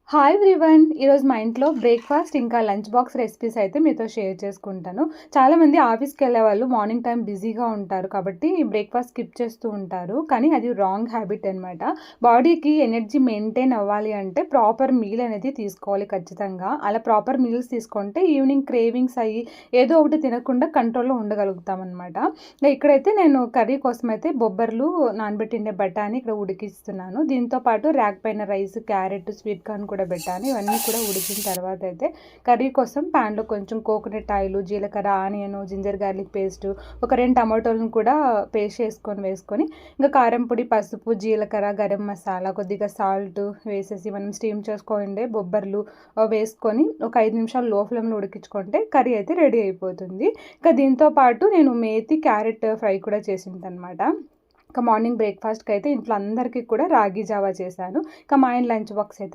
Hi everyone! ఈరోజు మా ఇంట్లో బ్రేక్‌ఫాస్ట్ ఇంకా లంచ్ బాక్స్ రెసిపీస్ అయితే మీతో షేర్ చేసుకుంటాను. చాలామంది ఆఫీస్‌కెళ్ళే వాళ్ళు మార్నింగ్ టైమ్ బిజీగా ఉంటారు కాబట్టి బ్రేక్‌ఫాస్ట్ స్కిప్ చేస్తూ ఉంటారు. కానీ అది రాంగ్ హ్యాబిట్ అనమాట. బాడీకి ఎనర్జీ మెయింటైన్ అవ్వాలి అంటే ప్రాపర్ మీల్ అనేది తీసుకోవాలి ఖచ్చితంగా. అలా ప్రాపర్ మీల్స్ తీసుకుంటే ఈవినింగ్ క్రేవింగ్స్ అయ్యి ఏదో ఒకటి తినకుండా కంట్రోల్‌లో ఉండగలుగుతామనమాట. ఇక్కడైతే నేను కర్రీ కోసమైతే బొబ్బర్లు, నానబెట్టిండే బఠానీ ఇక్కడ ఉడికిస్తున్నాను. దీంతో పాటు ర్యాక్ పైన రైస్, క్యారెట్, స్వీట్ కార్న్ కూడా పెట్టాను. ఇవన్నీ కూడా ఉడికిన తర్వాత అయితే కర్రీ కోసం ప్యాన్లో కొంచెం కోకోనట్ ఆయిల్, జీలకర్ర, ఆనియన్, జింజర్ గార్లిక్ పేస్ట్, ఒక 2 టమాటోలను కూడా పేస్ట్ వేసుకొని ఇంకా కారం పొడి, పసుపు, జీలకర్ర, గరం మసాలా, కొద్దిగా సాల్ట్ వేసేసి మనం స్టీమ్ చేసుకోండి బొబ్బర్లు వేసుకొని ఒక 5 నిమిషాలు లో ఫ్లేమ్లో ఉడికించుకుంటే కర్రీ అయితే రెడీ అయిపోతుంది. ఇంకా దీంతో పాటు నేను మేతి, క్యారెట్ ఫ్రై కూడా చేసిందనమాట. ఇంకా మార్నింగ్ బ్రేక్‌ఫాస్ట్‌కి అయితే ఇంట్లో అందరికీ కూడా రాగి జావా చేశాను. ఇంకా మా ఆయన లంచ్ బాక్స్ అయితే